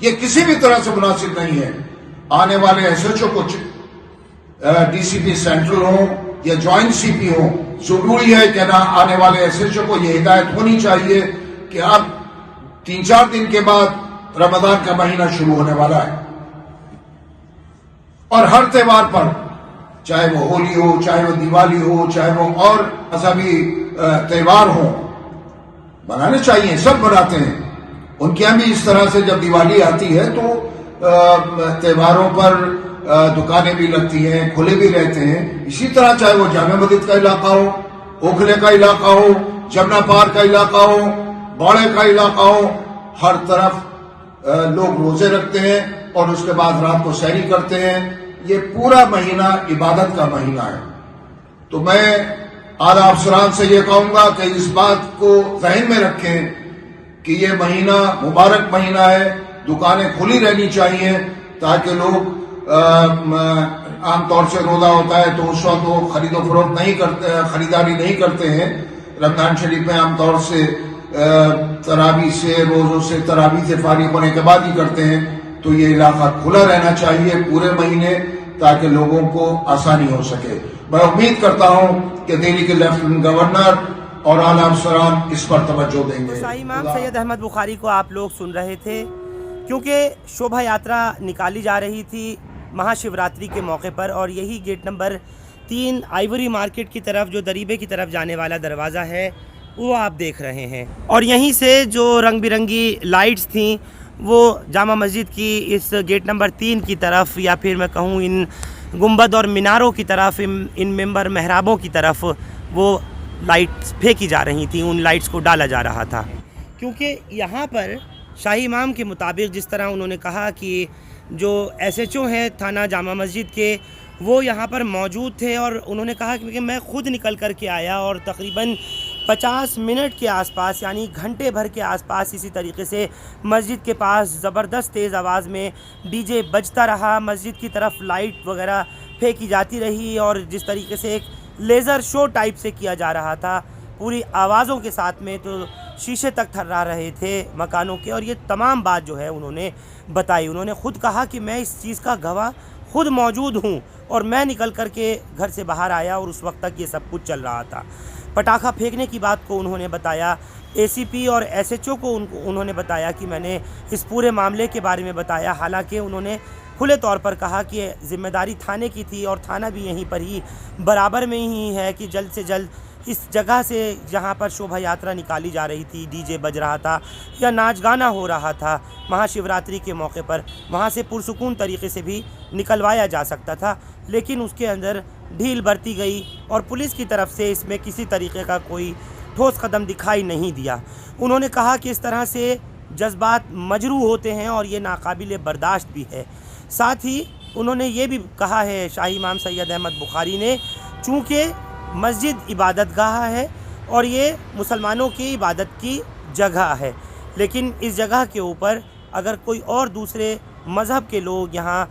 یہ کسی بھی طرح سے مناسب نہیں ہے. آنے والے SHO کو DCP سینٹرل ہوں یا جوائنٹ CP ہوں, ضروری ہے کہ آنے والے SHO کو یہ ہدایت ہونی چاہیے کہ اب 3-4 دن کے بعد رمضان کا مہینہ شروع ہونے والا ہے, اور ہر تہوار پر, چاہے وہ ہولی ہو, چاہے وہ دیوالی ہو, چاہے وہ اور مذہبی تہوار ہوں, منانے چاہیے, سب مناتے ہیں. ان کے یہاں بھی اس طرح سے جب دیوالی آتی ہے تو تہواروں پر دکانیں بھی لگتی ہیں, کھلے بھی رہتے ہیں. اسی طرح چاہے وہ جامع مسجد کا علاقہ ہو, اوکھلے کا علاقہ ہو, جمنا پار کا علاقہ ہو, باڑے کا علاقہ ہو, ہر طرف لوگ روزے رکھتے ہیں اور اس کے بعد رات کو سحری کرتے ہیں. یہ پورا مہینہ عبادت کا مہینہ ہے. تو میں اعلیٰ افسران سے یہ کہوں گا کہ اس بات کو ذہن میں رکھیں کہ یہ مہینہ مبارک مہینہ ہے, دکانیں کھلی رہنی چاہیے تاکہ لوگ عام طور سے روزہ ہوتا ہے تو اس وقت وہ خرید و فروخت نہیں کرتے, خریداری نہیں کرتے ہیں. رمضان شریف میں عام طور سے تراویح سے, روزوں سے, تراویح سے فارغ ہونے کے بعد ہی کرتے ہیں. تو یہ علاقہ کھلا رہنا چاہیے پورے مہینے تاکہ لوگوں کو آسانی ہو سکے. میں امید کرتا ہوں کہ دہلی کے لیفٹیننٹ گورنر اور اعلیٰ افسران اس پر توجہ دیں گے. شاہی امام سید احمد بخاری کو آپ لوگ سن رہے تھے, کیونکہ شوبھا یاترا نکالی جا رہی تھی مہا شیوراتری کے موقع پر, اور یہی گیٹ نمبر 3 آئیوری مارکیٹ کی طرف جو دریبے کی طرف جانے والا دروازہ ہے وہ آپ دیکھ رہے ہیں. اور یہیں سے جو رنگ برنگی لائٹس تھیں وہ جامع مسجد کی اس گیٹ نمبر 3 کی طرف, یا پھر میں کہوں ان گنبد اور میناروں کی طرف, ان ممبر محرابوں کی طرف وہ لائٹس پھینکی جا رہی تھیں, ان لائٹس کو ڈالا جا رہا تھا. کیونکہ یہاں پر شاہی امام کے مطابق جس طرح انہوں نے کہا کہ جو SHO ہیں تھانہ جامع مسجد کے وہ یہاں پر موجود تھے, اور انہوں نے کہا کہ میں خود نکل کر کے آیا اور تقریباً 50 منٹ کے آس پاس, یعنی گھنٹے بھر کے آس پاس اسی طریقے سے مسجد کے پاس زبردست تیز آواز میں DJ بجتا رہا, مسجد کی طرف لائٹ وغیرہ پھینکی جاتی رہی, اور جس طریقے سے ایک لیزر شو ٹائپ سے کیا جا رہا تھا پوری آوازوں کے ساتھ میں, تو شیشے تک تھرا رہے تھے مکانوں کے. اور یہ تمام بات جو ہے انہوں نے بتائی. انہوں نے خود کہا کہ میں اس چیز کا گواہ خود موجود ہوں, اور میں نکل کر کے گھر سے باہر آیا اور اس وقت تک یہ سب کچھ چل رہا تھا. پٹاخہ پھینکنے کی بات کو انہوں نے بتایا. ACP اور SHO کو انہوں نے بتایا کہ میں نے اس پورے معاملے کے بارے میں بتایا, حالانکہ انہوں نے کھلے طور پر کہا کہ ذمہ داری تھانے کی تھی, اور تھانہ بھی یہیں پر ہی برابر میں ہی ہے کہ جلد سے جلد اس جگہ سے جہاں پر شوبھا یاترا نکالی جا رہی تھی, DJ بج رہا تھا یا ناچ گانا ہو رہا تھا مہا شیوراتری کے موقع پر, وہاں سے پرسکون طریقے سے بھی نکلوایا جا سکتا تھا. لیکن اس کے اندر ڈھیل برتی گئی, اور پولیس کی طرف سے اس میں کسی طریقے کا کوئی ٹھوس قدم دکھائی نہیں دیا. انہوں نے کہا کہ اس طرح سے جذبات مجروح ہوتے ہیں اور یہ ناقابل برداشت بھی ہے. ساتھ ہی انہوں نے یہ بھی کہا ہے شاہی امام سید احمد بخاری نے, چونکہ مسجد عبادت گاہ ہے اور یہ مسلمانوں کی عبادت کی جگہ ہے, لیکن اس جگہ کے اوپر اگر کوئی اور دوسرے مذہب کے لوگ یہاں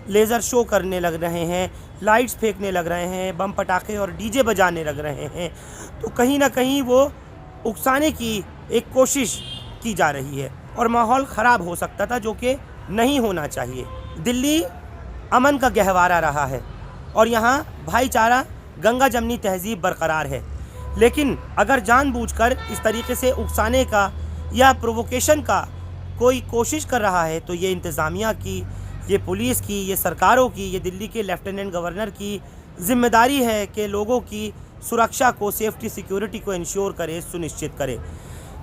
لیزر شو کرنے لگ رہے ہیں, لائٹس پھینکنے لگ رہے ہیں, بم پٹاخے اور DJ بجانے لگ رہے ہیں, تو کہیں نہ کہیں وہ اکسانے کی ایک کوشش کی جا رہی ہے, اور ماحول خراب ہو سکتا تھا جو کہ نہیں ہونا چاہیے. دلی امن کا گہوارہ رہا ہے اور یہاں بھائی چارہ گنگا جمنی تہذیب برقرار ہے, لیکن اگر جان بوجھ کر اس طریقے سے اکسانے کا یا پرووکیشن کا کوئی کوشش کر رہا ہے تو یہ انتظامیہ کی, یہ پولیس کی, یہ سرکاروں کی, یہ دلی کے لیفٹیننٹ گورنر کی ذمہ داری ہے کہ لوگوں کی سرکشا کو, سیفٹی سیکیورٹی کو انشور کرے, سنشچت کرے.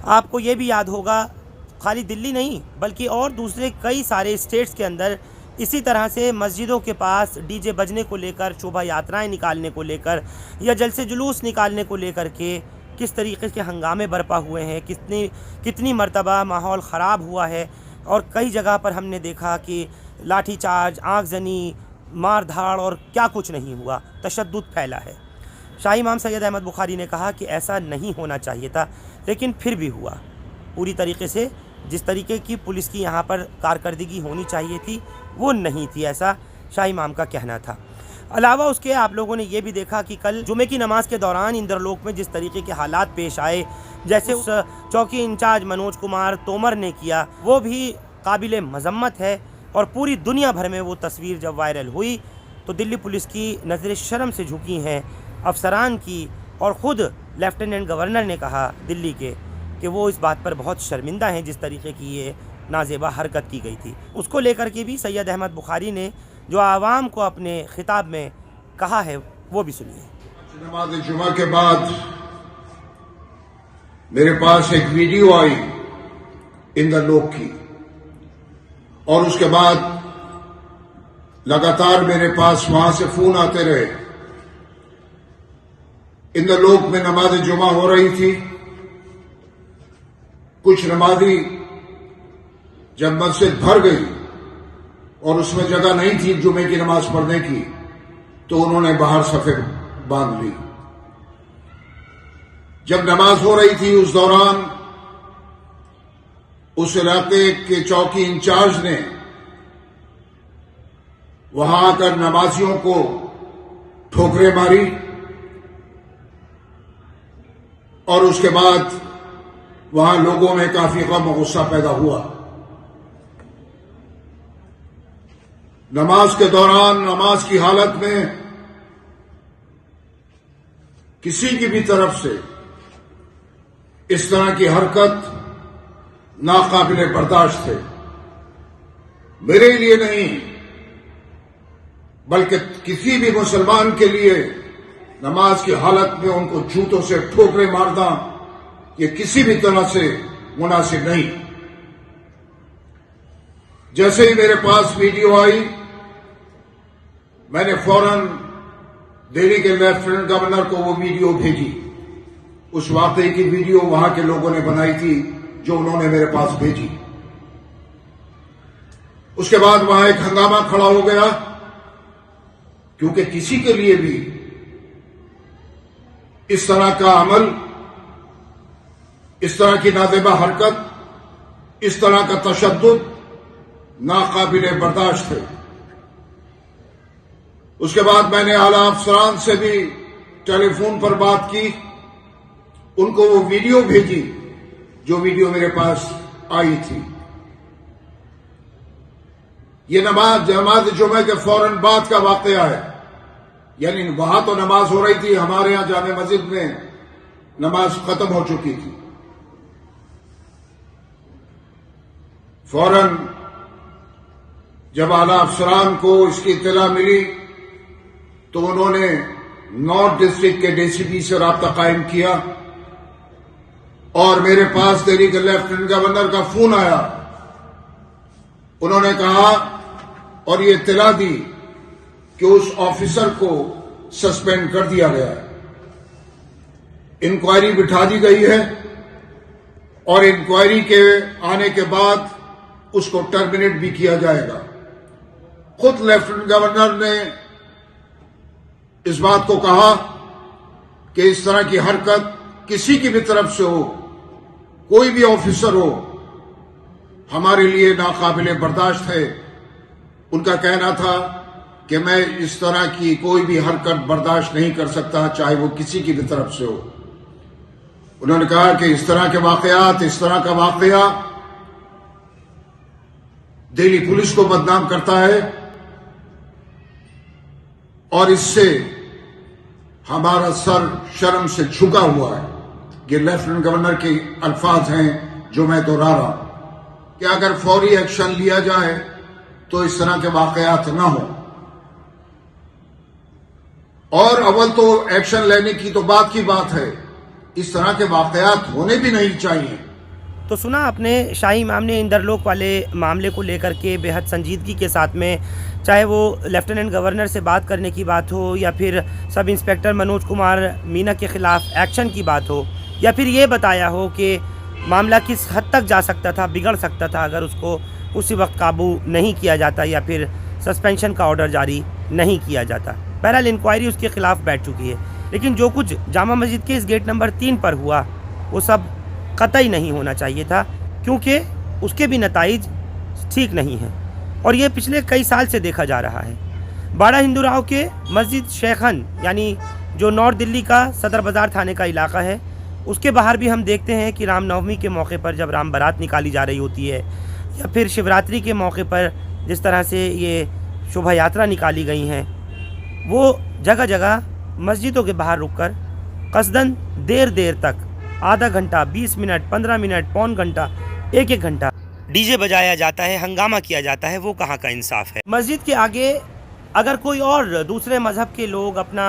آپ کو یہ بھی یاد ہوگا خالی دلی نہیں بلکہ اور دوسرے کئی سارے اسٹیٹس کے اندر اسی طرح سے مسجدوں کے پاس DJ بجنے کو لے کر, شوبھا یاترائیں نکالنے کو لے کر یا جلسے جلوس نکالنے کو لے کر کے کس طریقے کے ہنگامے برپا ہوئے ہیں, کتنی مرتبہ ماحول خراب ہوا ہے, اور کئی جگہ پر ہم نے دیکھا کہ لاٹھی چارج, آنکھ زنی, مار دھاڑ اور کیا کچھ نہیں ہوا, تشدد پھیلا ہے. شاہی امام سید احمد بخاری نے کہا کہ ایسا نہیں ہونا چاہیے تھا, لیکن پھر بھی ہوا. پوری طریقے سے جس طریقے کی پولیس کی یہاں پر کارکردگی ہونی چاہیے تھی وہ نہیں تھی, ایسا شاہی امام کا کہنا تھا. علاوہ اس کے آپ لوگوں نے یہ بھی دیکھا کہ کل جمعے کی نماز کے دوران اندرلوک میں جس طریقے کے حالات پیش آئے, جیسے اس چوکی انچارج منوج کمار تومر نے کیا, وہ بھی قابل مذمت ہے، اور پوری دنیا بھر میں وہ تصویر جب وائرل ہوئی تو دلی پولیس کی نظر شرم سے جھکی ہیں افسران کی، اور خود لیفٹیننٹ گورنر نے کہا دلی کے کہ وہ اس بات پر بہت شرمندہ ہیں جس طریقے کی یہ نازیبا حرکت کی گئی تھی۔ اس کو لے کر کے بھی سید احمد بخاری نے جو عوام کو اپنے خطاب میں کہا ہے وہ بھی سنیے۔ نماز جمعہ کے بعد میرے پاس ایک ویڈیو آئی اندر لوگ کی، اور اس کے بعد لگاتار میرے پاس وہاں سے فون آتے رہے۔ اندر لوگ میں نماز جمعہ ہو رہی تھی، کچھ نمازی جب مسجد بھر گئی اور اس میں جگہ نہیں تھی جمعے کی نماز پڑھنے کی تو انہوں نے باہر صفیں باندھ لی۔ جب نماز ہو رہی تھی اس دوران اس علاقے کے چوکی انچارج نے وہاں آ کر نمازیوں کو ٹھوکریں ماری، اور اس کے بعد وہاں لوگوں میں کافی غم و غصہ پیدا ہوا۔ نماز کے دوران نماز کی حالت میں کسی کی بھی طرف سے اس طرح کی حرکت ناقابل برداشت ہے۔ میرے لیے نہیں بلکہ کسی بھی مسلمان کے لیے نماز کی حالت میں ان کو جوتوں سے ٹھوکریں مارنا یہ کسی بھی طرح سے مناسب نہیں۔ جیسے ہی میرے پاس ویڈیو آئی میں نے فوراً دہلی کے لیفٹیننٹ گورنر کو وہ ویڈیو بھیجی۔ اس واقعے کی ویڈیو وہاں کے لوگوں نے بنائی تھی جو انہوں نے میرے پاس بھیجی۔ اس کے بعد وہاں ایک ہنگامہ کھڑا ہو گیا، کیونکہ کسی کے لیے بھی اس طرح کا عمل، اس طرح کی نازیبا حرکت، اس طرح کا تشدد ناقابل برداشت ہے۔ اس کے بعد میں نے اعلیٰ افسران سے بھی ٹیلی فون پر بات کی، ان کو وہ ویڈیو بھیجی جو ویڈیو میرے پاس آئی تھی۔ یہ نماز جمعہ کے فوراً بعد کا واقعہ ہے، یعنی وہاں تو نماز ہو رہی تھی، ہمارے ہاں جامع مسجد میں نماز ختم ہو چکی تھی۔ فوراً جب اعلیٰ افسران کو اس کی اطلاع ملی تو انہوں نے نارتھ ڈسٹرکٹ کے ڈی سی پی سے رابطہ قائم کیا، اور میرے پاس دہلی کے لیفٹیننٹ گورنر کا فون آیا۔ انہوں نے کہا اور یہ اطلاع دی کہ اس آفیسر کو سسپینڈ کر دیا گیا ہے، انکوائری بٹھا دی گئی ہے، اور انکوائری کے آنے کے بعد اس کو ٹرمینیٹ بھی کیا جائے گا۔ خود لیفٹیننٹ گورنر نے اس بات کو کہا کہ اس طرح کی حرکت کسی کی بھی طرف سے ہو، کوئی بھی آفیسر ہو، ہمارے لیے ناقابل برداشت ہے۔ ان کا کہنا تھا کہ میں اس طرح کی کوئی بھی حرکت برداشت نہیں کر سکتا، چاہے وہ کسی کی بھی طرف سے ہو۔ انہوں نے کہا کہ اس طرح کے واقعات، اس طرح کا واقعہ دہلی پولیس کو بدنام کرتا ہے، اور اس سے ہمارا سر شرم سے جھکا ہوا ہے۔ یہ لیفٹیننٹ گورنر کے الفاظ ہیں جو میں دہرا رہا ہوں کہ اگر فوری ایکشن لیا جائے تو اس طرح کے واقعات نہ ہوں، اور اول تو ایکشن لینے کی تو بات کی بات ہے، اس طرح کے واقعات ہونے بھی نہیں چاہیے۔ تو سنا آپ نے شاہی امام نے اندرلوک والے معاملے کو لے کر کے بے حد سنجیدگی کے ساتھ میں، چاہے وہ لیفٹیننٹ گورنر سے بات کرنے کی بات ہو، یا پھر سب انسپیکٹر منوج کمار مینا کے خلاف ایکشن کی بات ہو، یا پھر یہ بتایا ہو کہ معاملہ کس حد تک جا سکتا تھا، بگڑ سکتا تھا اگر اس کو اسی وقت قابو نہیں کیا جاتا یا پھر سسپینشن کا آرڈر جاری نہیں کیا جاتا۔ بہرحال انکوائری اس کے خلاف بیٹھ چکی ہے، لیکن جو کچھ جامع مسجد کے اس گیٹ نمبر 3 پر ہوا وہ سب قطعی نہیں ہونا چاہیے تھا، کیونکہ اس کے بھی نتائج ٹھیک نہیں ہیں، اور یہ پچھلے کئی سال سے دیکھا جا رہا ہے۔ باڑہ ہندو راؤ کے مسجد شیخن، یعنی جو نارتھ دلی کا صدر بازار تھانے کا علاقہ ہے، اس کے باہر بھی ہم دیکھتے ہیں کہ رام نومی کے موقع پر جب رام بارات نکالی جا رہی ہوتی ہے، یا پھر شیوراتری کے موقع پر جس طرح سے یہ شوبھا یاترا نکالی گئی ہیں، وہ جگہ جگہ مسجدوں کے باہر رک کر قصداً دیر تک آدھا گھنٹہ، 20 منٹ، 15 منٹ، پون گھنٹہ، ایک گھنٹہ ڈی جے بجایا جاتا ہے، ہنگامہ کیا جاتا ہے، وہ کہاں کا انصاف ہے؟ مسجد کے آگے اگر کوئی اور دوسرے مذہب کے لوگ اپنا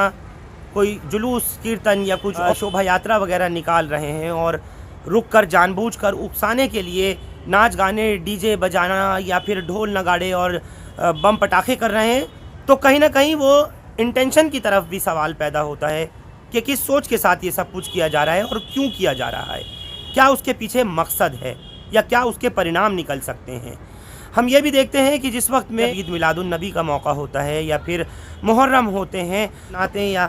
کوئی جلوس، کیرتن یا کچھ شوبھا یاترا وغیرہ نکال رہے ہیں اور رک کر جان بوجھ کر اکسانے کے لیے ناچ گانے، ڈی جے بجانا یا پھر ڈھول نگاڑے اور بم پٹاخے کر رہے ہیں، تو کہیں نہ کہیں وہ انٹینشن کی طرف بھی سوال پیدا ہوتا ہے کہ کس سوچ کے ساتھ یہ سب کچھ کیا جا رہا ہے اور کیوں کیا جا رہا ہے، کیا اس کے پیچھے مقصد ہے یا کیا اس کے پرینام نکل سکتے ہیں۔ ہم یہ بھی دیکھتے ہیں کہ جس وقت میں عید میلاد النبی کا موقع ہوتا ہے یا پھر محرم ہوتے ہیں، نعتیں یا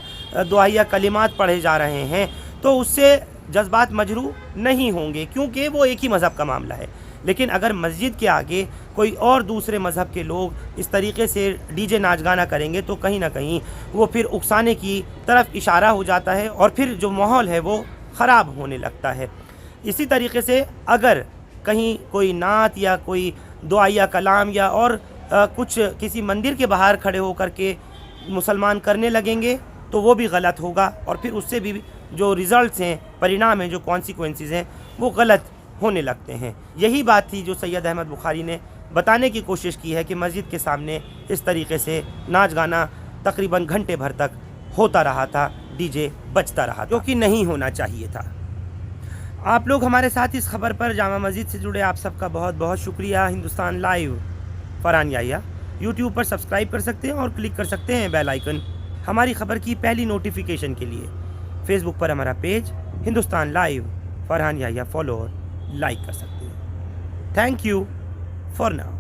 دعائیہ کلمات پڑھے جا رہے ہیں، تو اس سے جذبات مجروح نہیں ہوں گے کیونکہ وہ ایک ہی مذہب کا معاملہ ہے۔ لیکن اگر مسجد کے آگے کوئی اور دوسرے مذہب کے لوگ اس طریقے سے ڈی جے ناچ گانا کریں گے تو کہیں نہ کہیں وہ پھر اکسانے کی طرف اشارہ ہو جاتا ہے اور پھر جو ماحول ہے وہ خراب ہونے لگتا ہے۔ اسی طریقے سے اگر کہیں کوئی نعت یا کوئی دعائیہ کلام یا اور کچھ کسی مندر کے باہر کھڑے ہو کر کے مسلمان کرنے لگیں گے تو وہ بھی غلط ہوگا اور پھر اس سے بھی جو ریزلٹس ہیں، پرینام ہیں، جو کانسیکوینسز ہیں، وہ غلط ہونے لگتے ہیں۔ یہی بات تھی جو سید احمد بخاری نے بتانے کی کوشش کی ہے کہ مسجد کے سامنے اس طریقے سے ناچ گانا تقریباً گھنٹے بھر تک ہوتا رہا تھا، ڈی جے بجتا رہا، جو کہ نہیں ہونا چاہیے تھا۔ آپ لوگ ہمارے ساتھ اس خبر پر جامع مسجد سے جڑے آپ سب کا بہت بہت شکریہ۔ ہندوستان لائیو فرحان یحییٰ یوٹیوب پر سبسکرائب کر سکتے ہیں اور کلک کر سکتے ہیں بیل آئیکن ہماری خبر کی پہلی نوٹیفیکیشن کے لیے۔ فیس بک پر ہمارا پیج ہندوستان لائیو فرحان یحییٰ فالو اور لائک کر سکتے ہیں۔ Thank you for now.